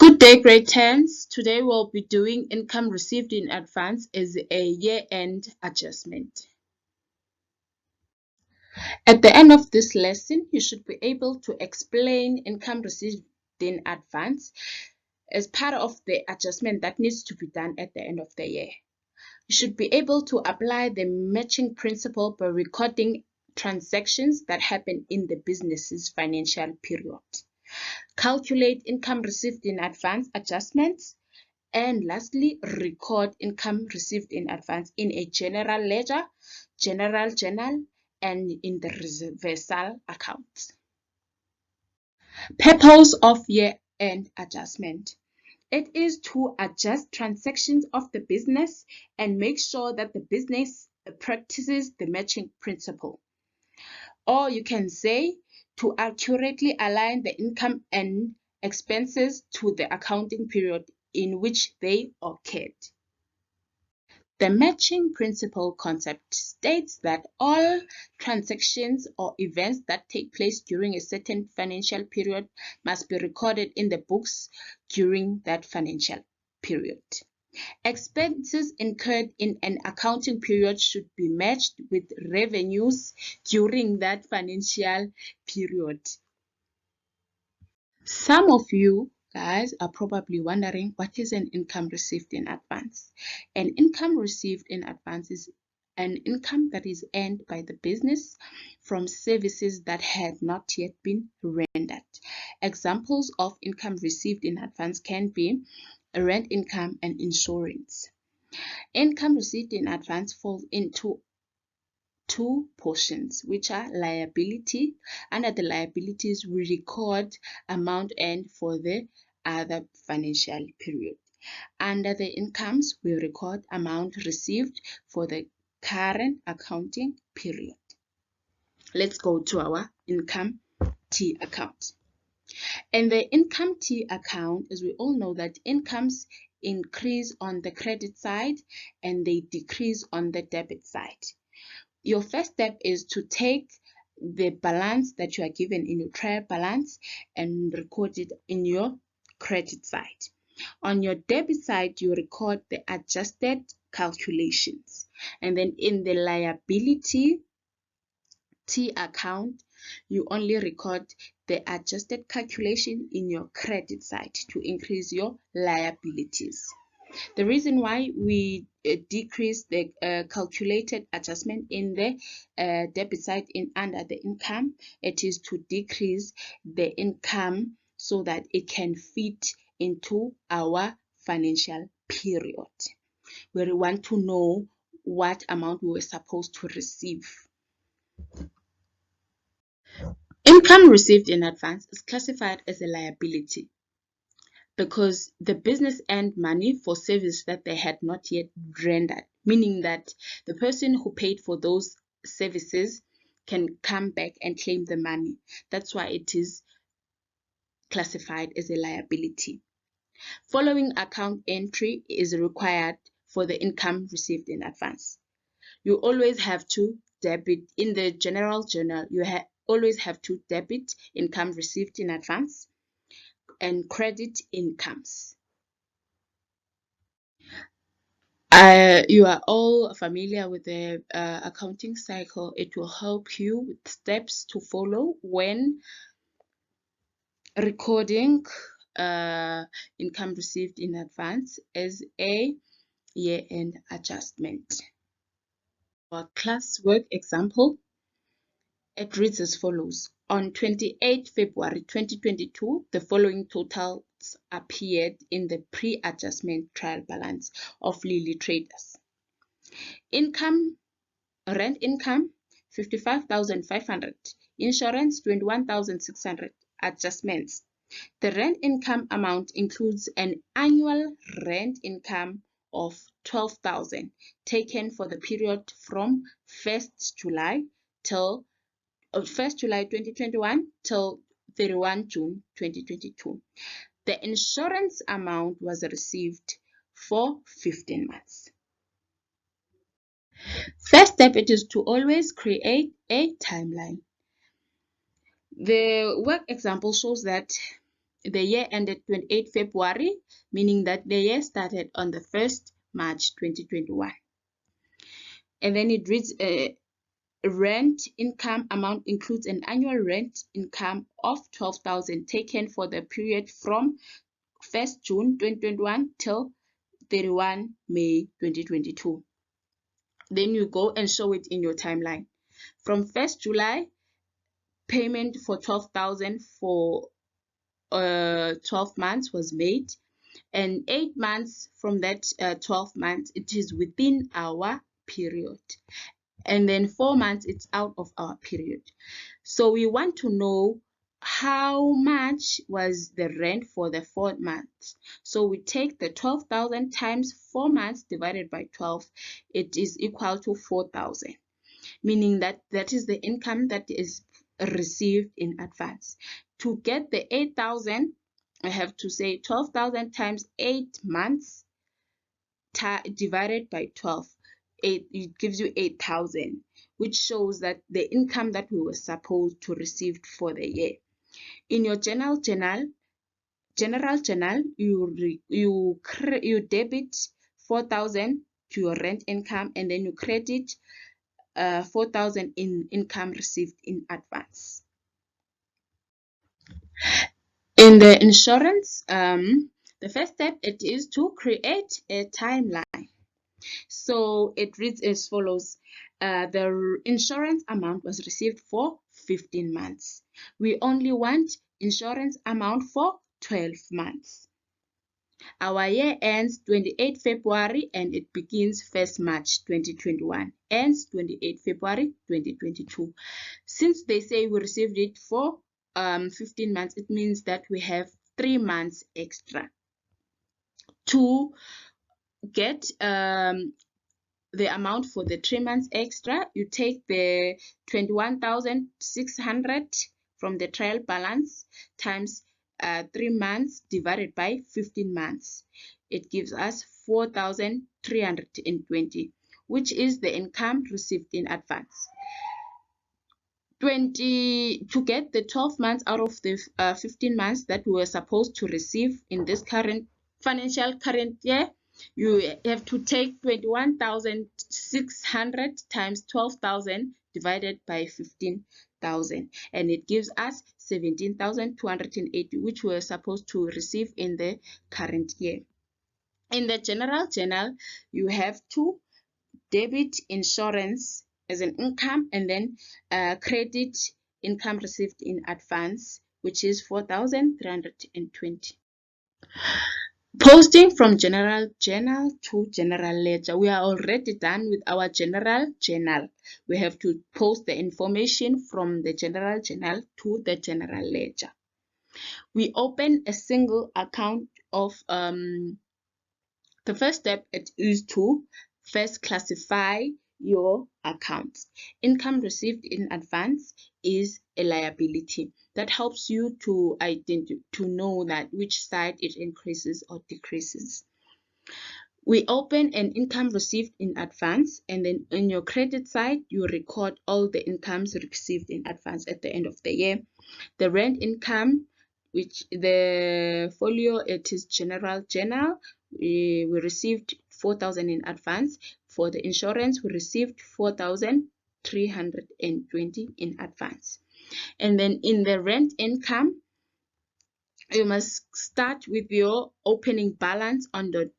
Good day, grade 10s. Today we'll be doing income received in advance as a year-end adjustment. At the end of this lesson, you should be able to explain income received in advance as part of the adjustment that needs to be done at the end of the year. You should be able to apply the matching principle by recording transactions that happen in the business's financial period. Calculate income received in advance adjustments. And lastly, record income received in advance in a general ledger, general journal, and in the reversal account. Purpose of year-end adjustment. It is to adjust transactions of the business and make sure that the business practices the matching principle. Or you can say to accurately align the income and expenses to the accounting period in which they occurred. The matching principle concept states that all transactions or events that take place during a certain financial period must be recorded in the books during that financial period. Expenses incurred in an accounting period should be matched with revenues during that financial period. Some of you guys are probably wondering, what is an income received in advance? An income received in advance is an income that is earned by the business from services that had not yet been rendered. Examples of income received in advance can be rent income and insurance. Income received in advance falls into two portions, which are liability. Under the liabilities, we record amount earned for the other financial period. Under the incomes, we record amount received for the current accounting period. Let's go to our income T account. In the income T account, as we all know that incomes increase on the credit side and they decrease on the debit side. Your first step is to take the balance that you are given in your trial balance and record it in your credit side. On your debit side, you record the adjusted calculations. And then in the liability T account, you only record the adjusted calculation in your credit side to increase your liabilities. The reason why we decrease the calculated adjustment in the debit side under the income, it is to decrease the income so that it can fit into our financial period. We want to know what amount we were supposed to receive. Income received in advance is classified as a liability because the business earned money for service that they had not yet rendered, meaning that the person who paid for those services can come back and claim the money. That's why it is classified as a liability. Following account entry is required for the income received in advance. You always have to debit in the general journal. You always have to debit income received in advance and credit incomes. You are all familiar with the accounting cycle. It will help you with steps to follow when recording income received in advance as a year-end adjustment. Our classwork example, it reads as follows. On 28 February 2022, the following totals appeared in the pre-adjustment trial balance of Lily Traders. Income, rent income, 55,500. Insurance, 21,600. Adjustments. The rent income amount includes an annual rent income of 12,000 taken for the period from 1st July 2021 till 31 June 2022. The insurance amount was received for 15 months. First step, it is to always create a timeline. The work example shows that the year ended 28 February, meaning that the year started on the 1st March 2021. And then it reads rent income amount includes an annual rent income of 12,000 taken for the period from 1st June 2021 till 31 May 2022. Then you go and show it in your timeline. From 1st July, payment for 12,000 for 12 months was made, and 8 months from that 12 months, it is within our period, and then 4 months it's out of our period. So we want to know how much was the rent for the 4 months. So we take the 12,000 times 4 months divided by 12. It is equal to 4,000, meaning that that is the income that is received in advance. To get the 8,000, I have to say 12,000 times 8 months divided by 12. It gives you 8,000, which shows that the income that we were supposed to receive for the year. In your general journal, you debit 4,000 to your rent income, and then you credit 4,000 in income received in advance. In the insurance, the first step it is to create a timeline. So it reads as follows. The insurance amount was received for 15 months. We only want insurance amount for 12 months. Our year ends 28 February and it begins 1st March 2021, ends 28 February 2022. Since they say we received it for 15 months, it means that we have 3 months extra. To get the amount for the 3 months extra, you take the 21,600 from the trial balance times 3 months divided by 15 months. It gives us 4,320, which is the income received in advance. To get the 12 months out of the 15 months that we were supposed to receive in this current year, you have to take 21,600 times 12,000 divided by 15,000, and it gives us 17,280, which we were supposed to receive in the current year. In the general journal, you have to debit insurance as an income and then credit income received in advance, which is 4,320. Posting from general journal to general ledger. We are already done with our general journal. We have to post the information from the general journal to the general ledger. We open a single account of the first step is to first classify your accounts. Income received in advance is a liability. That helps you to know that which side it increases or decreases. We open an income received in advance, and then in your credit side, you record all the incomes received in advance at the end of the year. The rent income, which the folio, it is general journal. We received 4,000 in advance. For the insurance, we received 4,320 in advance. And then in the rent income, you must start with your opening balance on the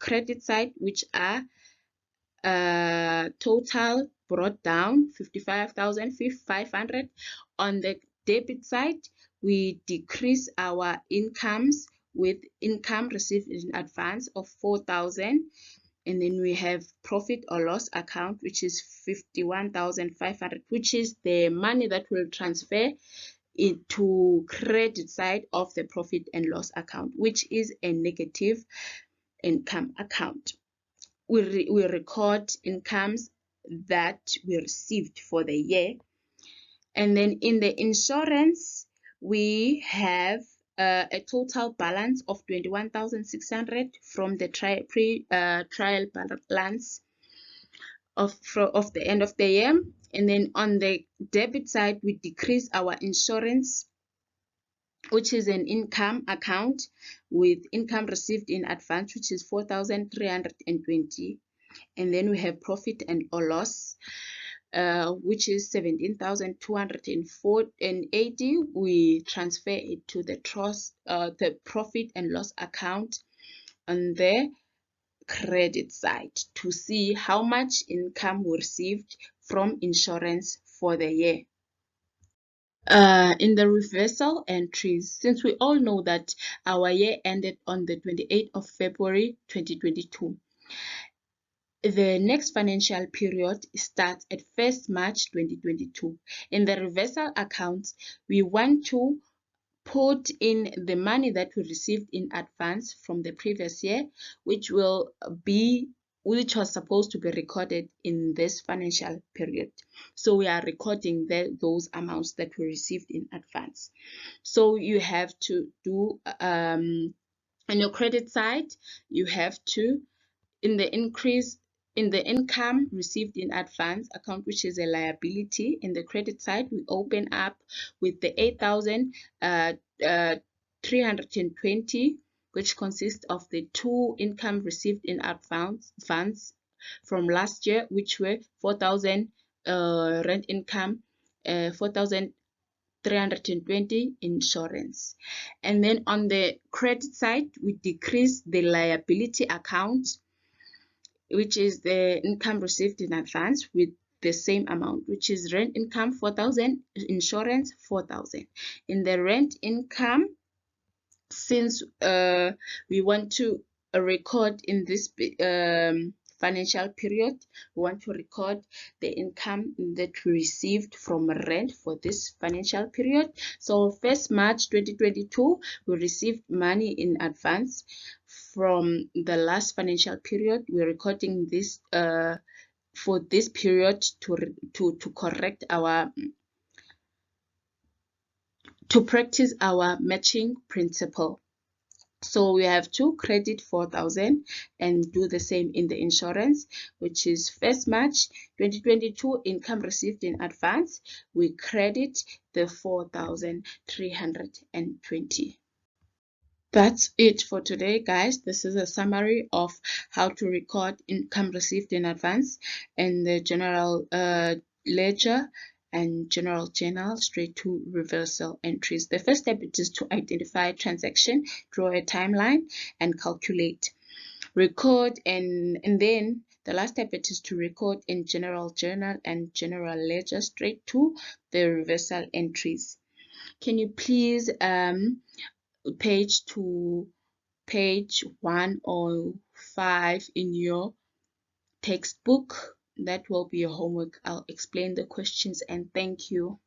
credit side, which are total brought down 55,500. On the debit side, we decrease our incomes with income received in advance of 4,000, and then we have profit or loss account, which is 51,500, which is the money that will transfer into credit side of the profit and loss account, which is a negative income account. We record incomes that we received for the year. And then in the insurance, we have a total balance of 21,600 from the trial balance of the end of the year. And then on the debit side, we decrease our insurance which is an income account with income received in advance, which is 4,320. And then we have profit and or loss, which is 17,280. We transfer it to the trust, the profit and loss account on the credit side to see how much income we received from insurance for the year. In the reversal entries, since we all know that our year ended on the 28th of February 2022, the next financial period starts at 1st March 2022. In the reversal accounts, we want to put in the money that we received in advance from the previous year, which was supposed to be recorded in this financial period. So we are recording those amounts that we received in advance. So you have to do on your credit side, you have to, in the income received in advance account, which is a liability, in the credit side, we open up with the 8,320, which consists of the two income received in advance funds from last year, which were 4,000 rent income, 4,320 insurance. And then on the credit side, we decrease the liability account, which is the income received in advance, with the same amount, which is rent income 4,000, insurance 4,000. In the rent income, since we want to record in this financial period, we want to record the income that we received from rent for this financial period. So 1st March 2022, we received money in advance from the last financial period. We're recording this for this period to correct our, to practice our matching principle. So we have to credit 4,000 and do the same in the insurance, which is 1st March 2022 income received in advance. We credit the 4,320. That's it for today, guys. This is a summary of how to record income received in advance and the general ledger and general journal straight to reversal entries. The first step is to identify transaction, draw a timeline, and calculate. Record, and then the last step is to record in general journal and general ledger straight to the reversal entries. Can you please page to page 105 in your textbook? That will be your homework. I'll explain the questions, and thank you.